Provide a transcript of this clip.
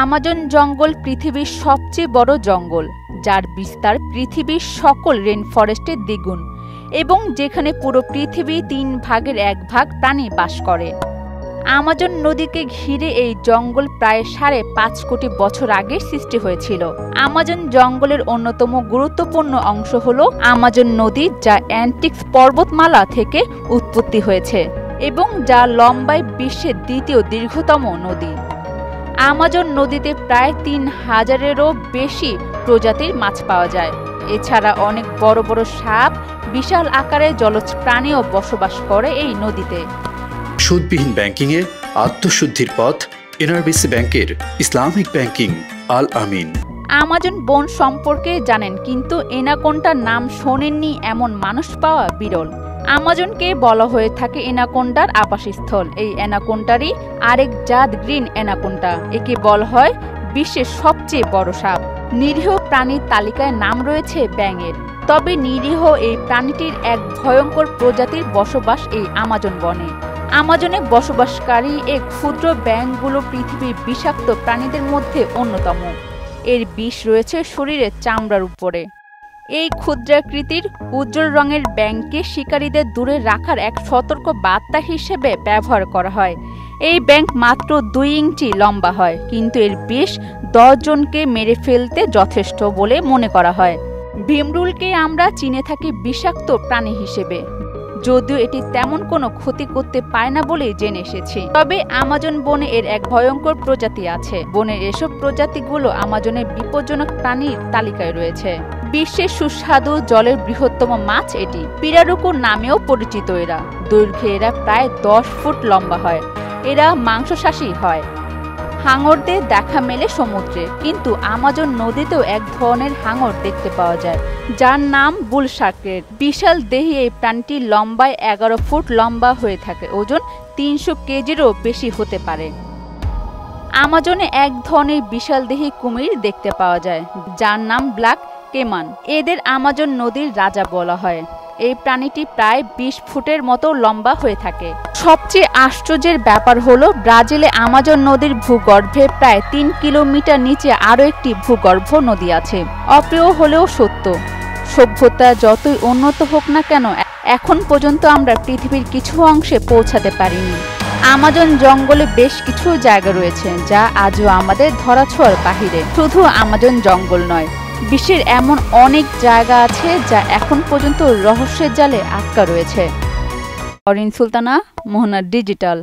Amazon জঙ্গল পৃথিবীর সবচেয়ে বড় জঙ্গল, যার বিস্তার পৃথিবীর সকল রেন ফরেস্টের দ্বিগুণ এবং যেখানে পুরো পৃথিবী 3 ভাগের 1 ভাগ প্রাণী বাস করে। আমাজন নদীকে ঘিরে এই জঙ্গল প্রায় 5.5 কোটি বছর আগে সৃষ্টি হয়েছিল। আমাজন জঙ্গলের অন্যতম গুরুত্বপূর্ণ অংশ হল আমাজন নদী, যা অ্যান্টিক্স পর্বতমালা থেকে উৎপত্তি হয়েছে এবং যা লম্বায় বিশ্বের দ্বিতীয় দীর্ঘতম নদী। আমাজন নদীতে প্রায় 3000-এরও বেশি প্রজাতির মাছ পাওয়া যায়। এছাড়া অনেক বড় বড় সাপ, বিশাল আকারের জলজ প্রাণীও বসবাস করে এই নদীতে। সুদবিহীন ব্যাংকিংয়ে আত্মশুদ্ধির পথ এনআরবিসি ব্যাংকের ইসলামিক ব্যাংকিং আল আমিন। আমাজন বন সম্পর্কে জানেন, কিন্তু এনাকোন্ডার নাম শোনেননি এমন মানুষ পাওয়া বিরল। আমাজনকে বলা হয়ে থাকে এনাকোন্ডার আবাসস্থল। এই এনাকোন্ডারই আরেক জাত গ্রিন এনাকোন্ডা। একে বলা হয় বিশ্বের সবচেয়ে বড় সাপ। নিরীহ প্রাণীর তালিকায় নাম রয়েছে ব্যাঙের। তবে নিরীহ এই প্রাণীটির এক ভয়ঙ্কর প্রজাতির বসবাস এই আমাজন বনে। আমাজনে বসবাসকারী এই ক্ষুদ্র ব্যাঙগুলো পৃথিবীর বিষাক্ত প্রাণীদের মধ্যে অন্যতম। এর বিষ রয়েছে শরীরের চামড়ার উপরে। এই ক্ষুদ্রাকৃতির উজ্জ্বল রঙের ব্যাঙকে শিকারীদের দূরে রাখার এক সতর্ক বার্তা হিসেবে ব্যবহার করা হয়। এই ব্যাঙ মাত্র 2 ইঞ্চি লম্বা হয়, কিন্তু এর বিষ 10 জনকে মেরে ফেলতে যথেষ্ট বলে মনে করা হয়। ভীমরুলকে আমরা চিনে থাকি বিষাক্ত প্রাণী হিসেবে, যদিও এটি তেমন কোনো ক্ষতি করতে পারে না বলে জেনে এসেছি। তবে আমাজন বনে এর এক ভয়ঙ্কর প্রজাতি আছে। বনের এসব প্রজাতিগুলো আমাজনের বিপজ্জনক প্রাণীর তালিকায় রয়েছে। বিশ্বের সুস্বাদু জলের বৃহত্তম মাছ এটি। পিরারুকু নামেও পরিচিত এরা। দৈর্ঘ্যে এরা প্রায় 10 ফুট লম্বা হয়। এরা মাংসাশী হয়। হাঙরদের দেখা মেলে সমুদ্রে, কিন্তু আমাজন নদীতেও এক ধরনের হাঙর দেখতে পাওয়া যায়, যার নাম বুল শার্কের। বিশাল দেহী এই প্রাণীটি লম্বায় 11 ফুট লম্বা হয়ে থাকে। ওজন 300 কেজিরও বেশি হতে পারে। আমাজনে এক ধরনের বিশাল দেহী কুমির দেখতে পাওয়া যায়, যার নাম ব্ল্যাক কেমান। এদের আমাজন নদীর রাজা বলা হয়। এই প্রাণীটি প্রায় 20 ফুটের মতো লম্বা হয়ে থাকে। সবচেয়ে আশ্চর্যের ব্যাপার হলো, ব্রাজিলে আমাজন নদীর ভূগর্ভে প্রায় 3 কিলোমিটার নিচে আরও একটি ভূগর্ভ নদী আছে। অপ্রিয় হলেও সত্য, সভ্যতা যতই উন্নত হোক না কেন, এখন পর্যন্ত আমরা পৃথিবীর কিছু অংশে পৌঁছাতে পারিনি। আমাজন জঙ্গলে বেশ কিছু জায়গা রয়েছে যা আজও আমাদের ধরাছোঁয়ার বাহিরে। শুধু আমাজন জঙ্গল নয়, বিশ্বের এমন অনেক জায়গা আছে যা এখন পর্যন্ত রহস্যের জালে আটকা রয়েছে। অরিন সুলতানা, মোহনা ডিজিটাল।